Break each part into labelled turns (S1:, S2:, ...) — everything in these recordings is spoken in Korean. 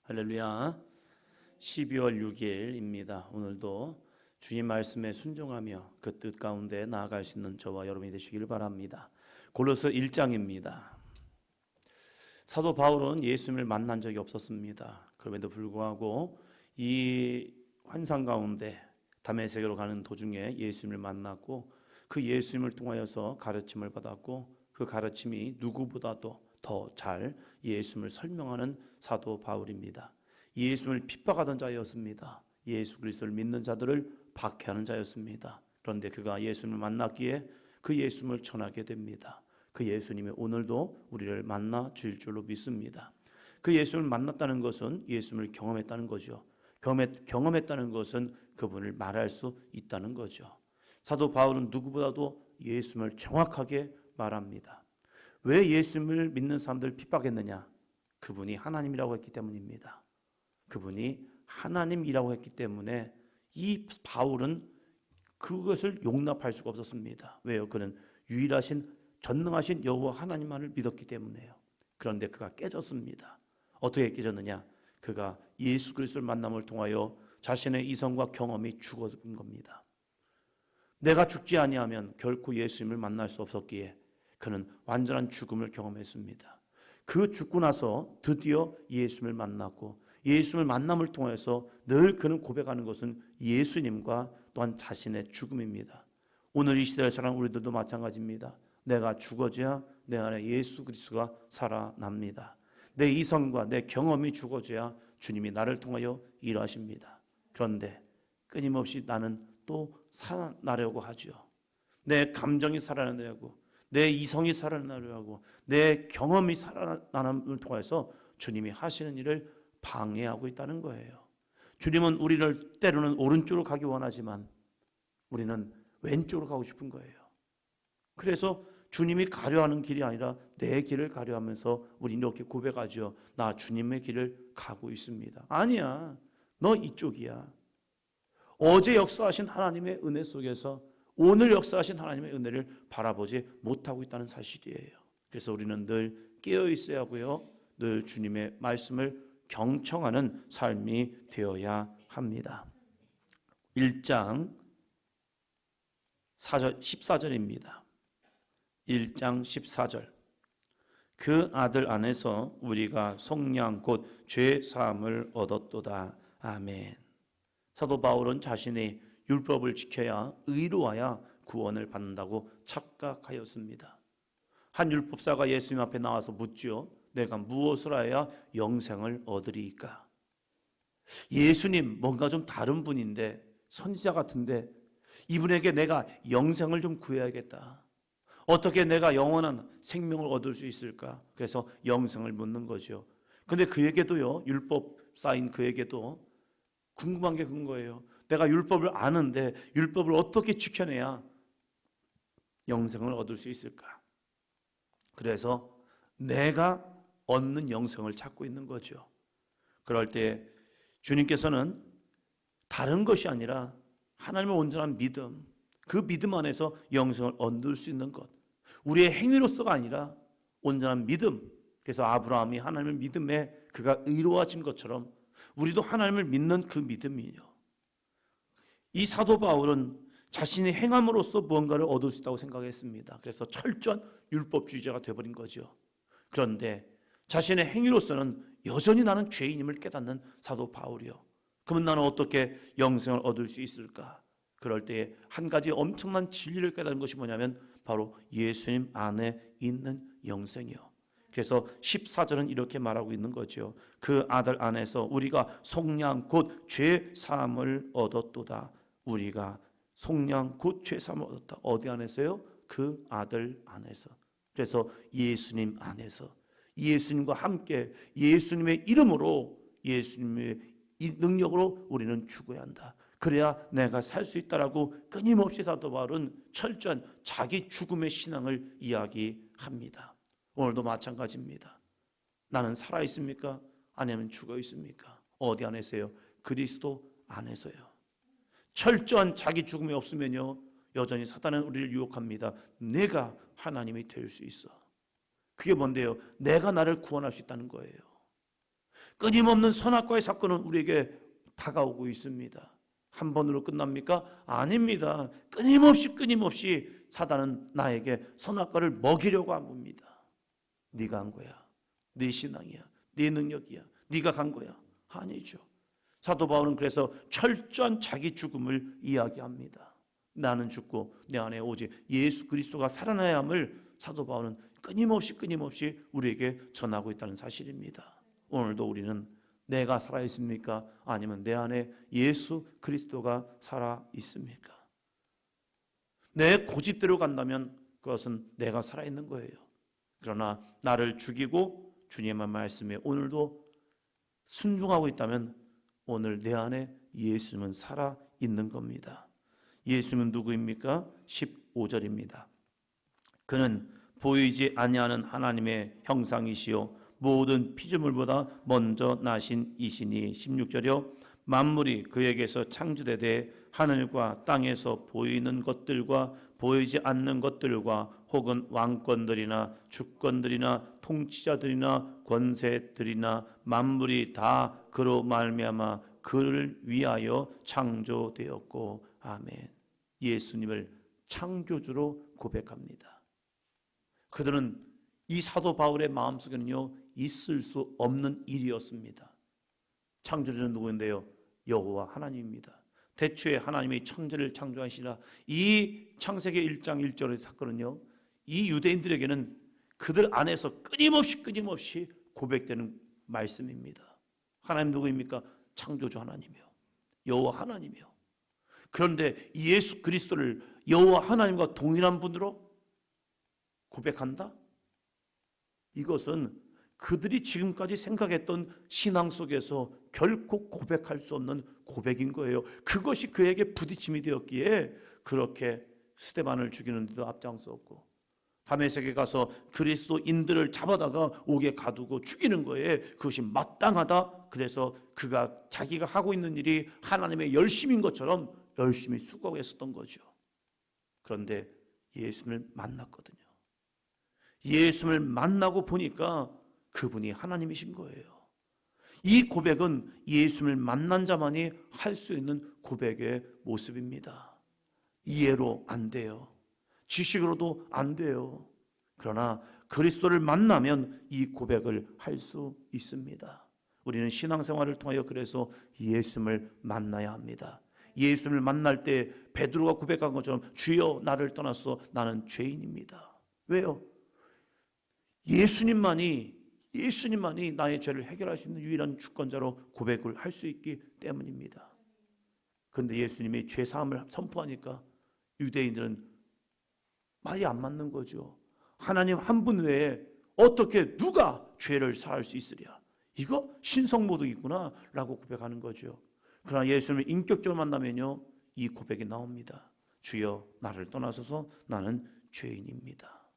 S1: 할렐루야. 12월 6일입니다. 오늘도 주님 말씀에 순종하며 그 뜻 가운데 나아갈 수 있는 저와 여러분이 되시길 바랍니다. 골로새 1장입니다. 사도 바울은 예수님을 만난 적이 없었습니다. 그럼에도 불구하고 이 환상 가운데 다메섹으로 가는 도중에 예수님을 만났고 그 예수님을 통하여서 가르침을 받았고 그 가르침이 누구보다도 더 잘 예수님을 설명하는 사도 바울입니다. 예수님을 핍박하던 자였습니다. 예수 그리스도를 믿는 자들을 박해하는 자였습니다. 그런데 그가 예수님을 만났기에 그 예수님을 전하게 됩니다. 그 예수님이 오늘도 우리를 만나 주실 줄로 믿습니다. 그 예수님을 만났다는 것은 예수님을 경험했다는 거죠. 경험했다는 것은 그분을 말할 수 있다는 거죠. 사도 바울은 누구보다도 예수님을 정확하게 말합니다. 왜 예수님을 믿는 사람들을 핍박했느냐? 그분이 하나님이라고 했기 때문입니다. 그분이 하나님이라고 했기 때문에 이 바울은 그것을 용납할 수가 없었습니다. 왜요? 그는 유일하신 전능하신 여호와 하나님만을 믿었기 때문에요. 그런데 그가 깨졌습니다. 어떻게 깨졌느냐? 그가 예수 그리스도를 만남을 통하여 자신의 이성과 경험이 죽어진 겁니다. 내가 죽지 아니하면 결코 예수님을 만날 수 없었기에 그는 완전한 죽음을 경험했습니다. 그 죽고 나서 드디어 예수님을 만났고 예수님을 만남을 통해서 늘 그는 고백하는 것은 예수님과 또한 자신의 죽음입니다. 오늘 이 시대를 살아가는 우리들도 마찬가지입니다. 내가 죽어져야 내 안에 예수 그리스도가 살아납니다. 내 이성과 내 경험이 죽어져야 주님이 나를 통하여 일하십니다. 그런데 끊임없이 나는 또 살아나려고 하죠. 내 감정이 살아나려고, 내 이성이 살아나려고 하고, 내 경험이 살아남을 통해서 주님이 하시는 일을 방해하고 있다는 거예요. 주님은 우리를 때로는 오른쪽으로 가기 원하지만 우리는 왼쪽으로 가고 싶은 거예요. 그래서 주님이 가려하는 길이 아니라 내 길을 가려하면서 우리는 이렇게 고백하죠. 나 주님의 길을 가고 있습니다. 아니야, 너 이쪽이야. 어제 역사하신 하나님의 은혜 속에서 오늘 역사하신 하나님의 은혜를 바라보지 못하고 있다는 사실이에요. 그래서 우리는 늘 깨어 있어야 하고요, 늘 주님의 말씀을 경청하는 삶이 되어야 합니다. 1장 14절입니다. 1장 14절. 그 아들 안에서 우리가 속량 곧 죄 사함을 얻었도다. 아멘. 사도 바울은 자신이 율법을 지켜야 의로워야 구원을 받는다고 착각하였습니다. 한 율법사가 예수님 앞에 나와서 묻죠. 내가 무엇을 해야 영생을 얻으리이까? 예수님 뭔가 좀 다른 분인데, 선지자 같은데 이분에게 내가 영생을 좀 구해야겠다. 어떻게 내가 영원한 생명을 얻을 수 있을까? 그래서 영생을 묻는 거죠. 그런데 그에게도요, 율법사인 그에게도 궁금한 게 그런 거예요. 내가 율법을 아는데 율법을 어떻게 지켜내야 영생을 얻을 수 있을까? 그래서 내가 얻는 영생을 찾고 있는 거죠. 그럴 때 주님께서는 다른 것이 아니라 하나님의 온전한 믿음, 그 믿음 안에서 영생을 얻을 수 있는 것, 우리의 행위로서가 아니라 온전한 믿음. 그래서 아브라함이 하나님을 믿음에 그가 의로워진 것처럼 우리도 하나님을 믿는 그 믿음이요. 이 사도 바울은 자신이 행함으로써 무언가를 얻을 수 있다고 생각했습니다. 그래서 철저한 율법주의자가 되어버린 거죠. 그런데 자신의 행위로서는 여전히 나는 죄인임을 깨닫는 사도 바울이요. 그러면 나는 어떻게 영생을 얻을 수 있을까? 그럴 때에 한 가지 엄청난 진리를 깨닫는 것이 뭐냐면 바로 예수님 안에 있는 영생이요. 그래서 14절은 이렇게 말하고 있는 거죠. 그 아들 안에서 우리가 속량 곧 죄 사함을 얻었도다. 우리가 속량 곧 죄 사함을 얻었다. 어디 안에서요? 그 아들 안에서. 그래서 예수님 안에서, 예수님과 함께 예수님의 이름으로, 예수님의 이 능력으로 우리는 죽어야 한다. 그래야 내가 살 수 있다라고 끊임없이 사도 바울은 철저한 자기 죽음의 신앙을 이야기합니다. 오늘도 마찬가지입니다. 나는 살아 있습니까? 아니면 죽어 있습니까? 어디 안에서요? 그리스도 안에서요. 철저한 자기 죽음이 없으면요, 여전히 사단은 우리를 유혹합니다. 내가 하나님이 될 수 있어. 그게 뭔데요? 내가 나를 구원할 수 있다는 거예요. 끊임없는 선악과의 사건은 우리에게 다가오고 있습니다. 한 번으로 끝납니까? 아닙니다. 끊임없이 사단은 나에게 선악과를 먹이려고 한 겁니다. 네가 한 거야. 네 신앙이야. 네 능력이야. 네가 간 거야. 아니죠. 사도 바울은 그래서 철저한 자기 죽음을 이야기합니다. 나는 죽고 내 안에 오직 예수 그리스도가 살아나야 함을 사도 바울은 끊임없이 우리에게 전하고 있다는 사실입니다. 오늘도 우리는 내가 살아있습니까? 아니면 내 안에 예수 그리스도가 살아있습니까? 내 고집대로 간다면 그것은 내가 살아있는 거예요. 그러나 나를 죽이고 주님의 말씀에 오늘도 순종하고 있다면 오늘 내 안에 예수는 살아있는 겁니다. 예수는 누구입니까? 15절입니다. 그는 보이지 아니하는 하나님의 형상이시요 모든 피조물보다 먼저 나신 이시니 16절이요 만물이 그에게서 창조되되 하늘과 땅에서 보이는 것들과 보이지 않는 것들과 혹은 왕권들이나 주권들이나 통치자들이나 권세들이나 만물이 다 그로 말미암아 그를 위하여 창조되었고 아멘. 예수님을 창조주로 고백합니다. 그들은 이 사도 바울의 마음속에는요 있을 수 없는 일이었습니다. 창조주는 누구인데요? 여호와 하나님입니다. 태초에 하나님이 천지를 창조하시라. 이 창세기 1장 1절의 사건은요 이 유대인들에게는 그들 안에서 끊임없이 고백되는 말씀입니다. 하나님 누구입니까? 창조주 하나님이요 여호와 하나님이요. 그런데 예수 그리스도를 여호와 하나님과 동일한 분으로 고백한다? 이것은 그들이 지금까지 생각했던 신앙 속에서 결코 고백할 수 없는 고백인 거예요. 그것이 그에게 부딪힘이 되었기에 그렇게 스데반을 죽이는 데도 앞장섰고 다메섹에 가서 그리스도인들을 잡아다가 옥에 가두고 죽이는 거에 그것이 마땅하다. 그래서 그가 자기가 하고 있는 일이 하나님의 열심인 것처럼 열심히 수고하고 했었던 거죠. 그런데 예수님을 만났거든요. 예수님을 만나고 보니까 그분이 하나님이신 거예요. 이 고백은 예수님을 만난 자만이 할 수 있는 고백의 모습입니다. 이해로 안 돼요. 지식으로도 안 돼요. 그러나 그리스도를 만나면 이 고백을 할 수 있습니다. 우리는 신앙생활을 통하여 그래서 예수님을 만나야 합니다. 예수님을 만날 때 베드로가 고백한 것처럼 주여 나를 떠나서 나는 죄인입니다. 왜요? 예수님만이 나의 죄를 해결할 수 있는 유일한 주권자로 고백을 할 수 있기 때문입니다. 그런데 예수님이 죄사함을 선포하니까 유대인들은 말이 안 맞는 거죠. 하나님 한 분 외에 어떻게 누가 죄를 사할 수 있으랴? 이거 신성모독이구나 라고 고백하는 거죠. 그러나 예수님을 인격적으로 만나면요 이 고백이 나옵니다. 주여 나를 떠나소서 나는 죄인입니다.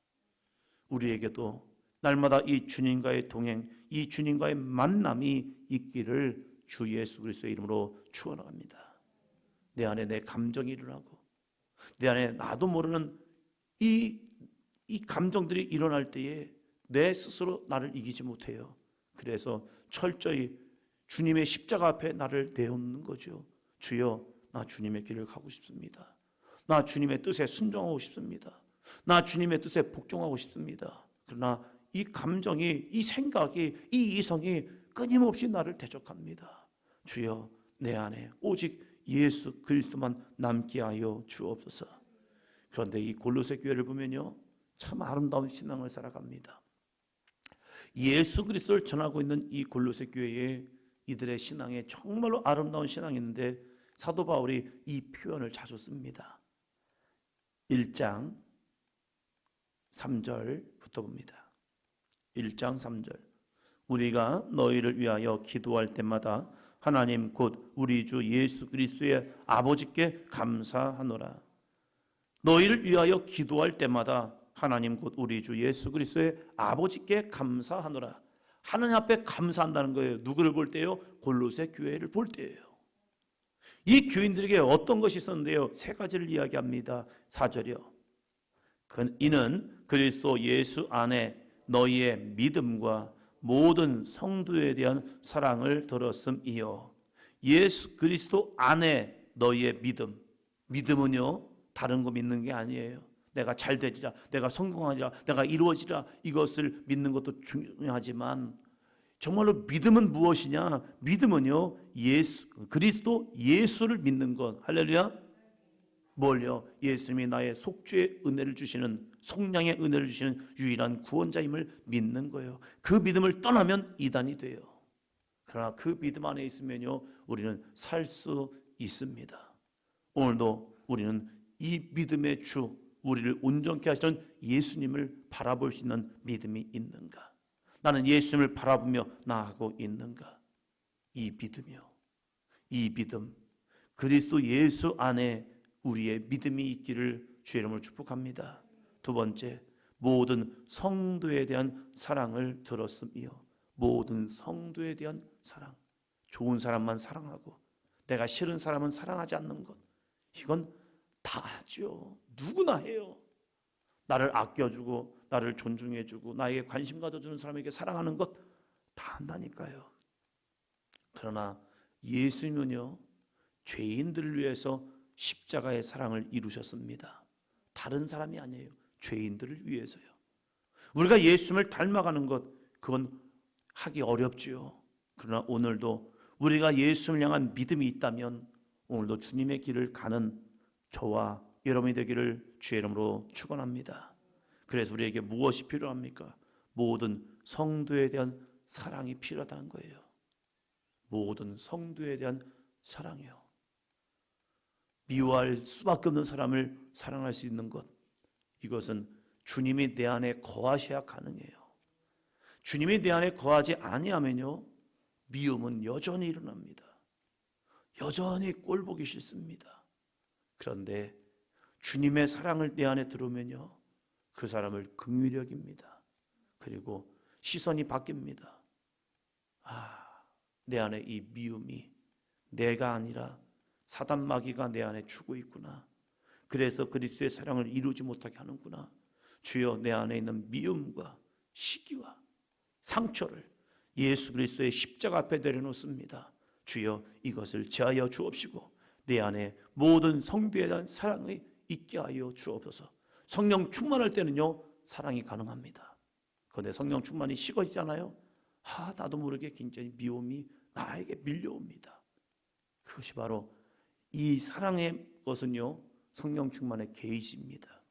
S1: 우리에게도 날마다 이 주님과의 동행, 이 주님과의 만남이 있기를 주 예수 그리스도의 이름으로 축원합니다. 내 안에 내 감정이 일어나고 내 안에 나도 모르는 이 감정들이 일어날 때에 내 스스로 나를 이기지 못해요. 그래서 철저히 주님의 십자가 앞에 나를 내놓는 거죠. 주여 나 주님의 길을 가고 싶습니다. 나 주님의 뜻에 순종하고 싶습니다. 나 주님의 뜻에 복종하고 싶습니다. 그러나 이 감정이, 이 생각이, 이 이성이 끊임없이 나를 대적합니다. 주여 내 안에 오직 예수 그리스도만 남게 하여 주옵소서. 그런데 이 골로새 교회를 보면요 참 아름다운 신앙을 살아갑니다. 예수 그리스도를 전하고 있는 이 골로새 교회에 이들의 신앙에 정말로 아름다운 신앙이 있는데 사도 바울이 이 표현을 자주 씁니다. 1장 3절부터 봅니다. 1장 3절 우리가 너희를 위하여 기도할 때마다 하나님 곧 우리 주 예수 그리스도의 아버지께 감사하노라. 너희를 위하여 기도할 때마다 하나님 곧 우리 주 예수 그리스도의 아버지께 감사하노라. 하나님 앞에 감사한다는 거예요. 누구를 볼 때요? 골로새 교회를 볼 때예요. 이 교인들에게 어떤 것이 있었는데요? 세 가지를 이야기합니다. 4절이요. 이는 그리스도 예수 안에 너희의 믿음과 모든 성도에 대한 사랑을 들었음이요. 예수 그리스도 안에 너희의 믿음은요 다른 거 믿는 게 아니에요. 내가 잘 되리라, 내가 성공하리라, 내가 이루어지라, 이것을 믿는 것도 중요하지만 정말로 믿음은 무엇이냐? 믿음은요 그리스도 예수를 믿는 것. 할렐루야. 뭘요? 예수님이 나의 속죄의 은혜를 주시는, 속량의 은혜를 주시는 유일한 구원자임을 믿는 거예요. 그 믿음을 떠나면 이단이 돼요. 그러나 그 믿음 안에 있으면요 우리는 살 수 있습니다. 오늘도 우리는 이 믿음의 주, 우리를 온전케 하시는 예수님을 바라볼 수 있는 믿음이 있는가? 나는 예수님을 바라보며 나아가고 있는가? 이 믿음이요, 이 믿음, 그리스도 예수 안에 우리의 믿음이 있기를 주의 이름으로 축복합니다. 두 번째, 모든 성도에 대한 사랑을 들었음이요. 모든 성도에 대한 사랑. 좋은 사람만 사랑하고 내가 싫은 사람은 사랑하지 않는 것, 이건 다 하죠. 누구나 해요. 나를 아껴주고 나를 존중해주고 나에게 관심 가져주는 사람에게 사랑하는 것 다 한다니까요. 그러나 예수님은요 죄인들을 위해서 십자가의 사랑을 이루셨습니다. 다른 사람이 아니에요. 죄인들을 위해서요. 우리가 예수님을 닮아가는 것, 그건 하기 어렵지요. 그러나 오늘도 우리가 예수님을 향한 믿음이 있다면 오늘도 주님의 길을 가는 저와 여러분이 되기를 주의 이름으로 축원합니다. 그래서 우리에게 무엇이 필요합니까? 모든 성도에 대한 사랑이 필요하다는 거예요. 모든 성도에 대한 사랑이요. 미워할 수밖에 없는 사람을 사랑할 수 있는 것, 이것은 주님이 내 안에 거하셔야 가능해요. 주님이 내 안에 거하지 아니하면요 미움은 여전히 일어납니다. 여전히 꼴보기 싫습니다. 그런데 주님의 사랑을 내 안에 들어오면요 그 사람을 긍휼히 여깁니다. 그리고 시선이 바뀝니다. 내 안에 이 미움이 내가 아니라 사단 마귀가 내 안에 주고 있구나. 그래서 그리스도의 사랑을 이루지 못하게 하는구나. 주여, 내 안에 있는 미움과 시기와 상처를 예수 그리스도의 십자가 앞에 내려놓습니다. 주여, 이것을 제하여 주옵시고 내 안에 모든 성도에 대한 사랑이 있게 하여 주옵소서. 성령 충만할 때는요 사랑이 가능합니다. 그런데 성령 충만이 식어지잖아요. 나도 모르게 굉장히 미움이 나에게 밀려옵니다. 그것이 바로 이 사랑의 것은요 성령 충만의 게이지입니다.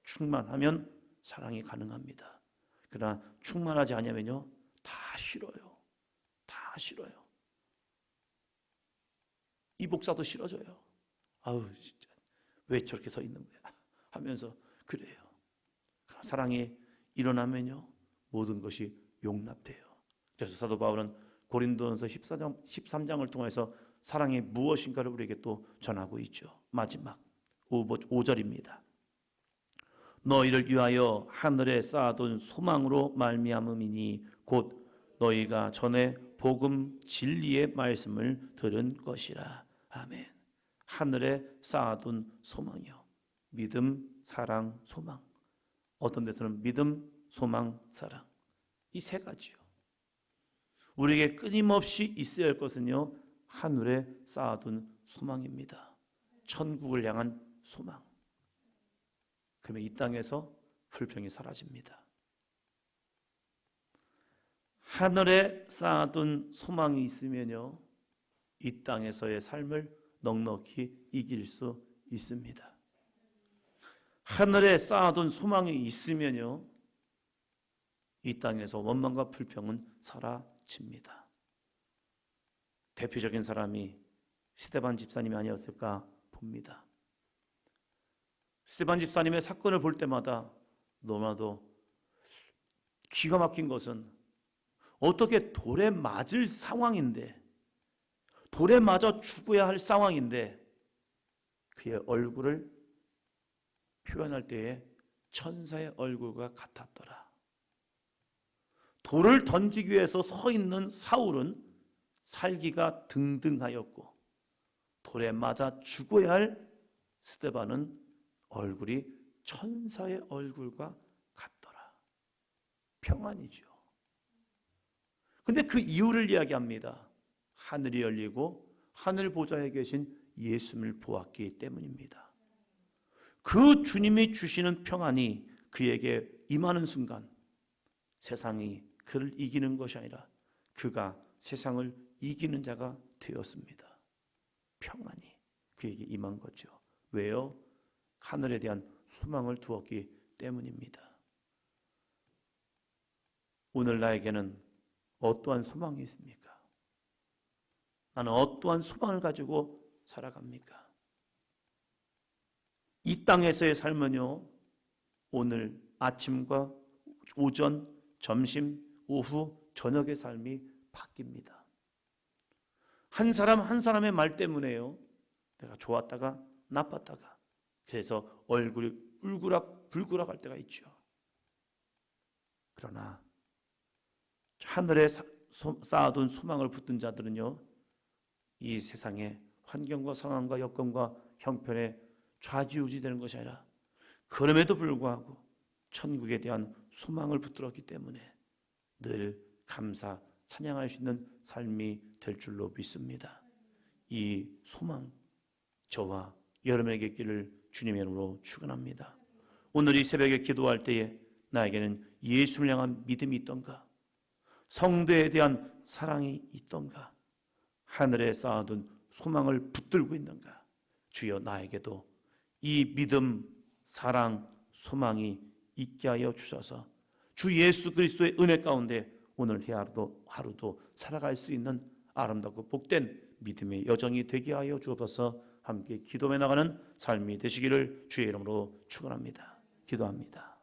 S1: 충만하면 사랑이 가능합니다. 그러나 충만하지 않으면요 다 싫어요. 다 싫어요. 이 목사도 싫어져요. 진짜 왜 저렇게 서 있는 거야 하면서 그래요. 사랑이 일어나면요 모든 것이 용납돼요. 그래서 사도 바울은 고린도전서 13장을 통해서 사랑이 무엇인가를 우리에게 또 전하고 있죠. 마지막 5절입니다. 너희를 위하여 하늘에 쌓아둔 소망으로 말미암음이니 곧 너희가 전에 복음 진리의 말씀을 들은 것이라. 아멘. 하늘에 쌓아둔 소망이요. 믿음, 사랑, 소망. 어떤 데서는 믿음, 소망, 사랑. 이 세 가지요. 우리에게 끊임없이 있어야 할 것은요 하늘에 쌓아둔 소망입니다. 천국을 향한 소망. 그러면 이 땅에서 불평이 사라집니다. 하늘에 쌓아둔 소망이 있으면요 이 땅에서의 삶을 넉넉히 이길 수 있습니다. 하늘에 쌓아둔 소망이 있으면요 이 땅에서 원망과 불평은 사라집니다. 대표적인 사람이 스데반 집사님이 아니었을까 봅니다. 스데반 집사님의 사건을 볼 때마다 너무나도 기가 막힌 것은 어떻게 돌에 맞을 상황인데, 돌에 맞아 죽어야 할 상황인데 그의 얼굴을 표현할 때에 천사의 얼굴과 같았더라. 돌을 던지기 위해서 서 있는 사울은 살기가 등등하였고 돌에 맞아 죽어야 할 스데반은 얼굴이 천사의 얼굴과 같더라. 평안이죠. 근데 그 이유를 이야기합니다. 하늘이 열리고 하늘 보좌에 계신 예수님을 보았기 때문입니다. 그 주님이 주시는 평안이 그에게 임하는 순간 세상이 그를 이기는 것이 아니라 그가 세상을 이기는 자가 되었습니다. 평안이 그에게 임한 거죠. 왜요? 하늘에 대한 소망을 두었기 때문입니다. 오늘 나에게는 어떠한 소망이 있습니까? 나는 어떠한 소망을 가지고 살아갑니까? 이 땅에서의 삶은요, 오늘 아침과 오전, 점심, 오후, 저녁의 삶이 바뀝니다. 한 사람 한 사람의 말 때문에요, 내가 좋았다가 나빴다가, 그래서 얼굴이 울그락불그락 할 때가 있죠. 그러나 하늘에 쌓아둔 소망을 붙든 자들은요, 이 세상의 환경과 상황과 여건과 형편에 좌지우지 되는 것이 아니라 그럼에도 불구하고 천국에 대한 소망을 붙들었기 때문에 늘 감사, 찬양할 수 있는 삶이 될 줄로 믿습니다. 이 소망, 저와 여러분에게 있기를 주님의 이름으로 축원합니다. 오늘 이 새벽에 기도할 때에 나에게는 예수를 향한 믿음이 있던가, 성도에 대한 사랑이 있던가, 하늘에 쌓아둔 소망을 붙들고 있는가. 주여, 나에게도 이 믿음, 사랑, 소망이 있게 하여 주셔서 주 예수 그리스도의 은혜 가운데 오늘 하루도 살아갈 수 있는 아름답고 복된 믿음의 여정이 되게 하여 주옵소서. 함께 기도해 나가는 삶이 되시기를 주의 이름으로 축원합니다. 기도합니다.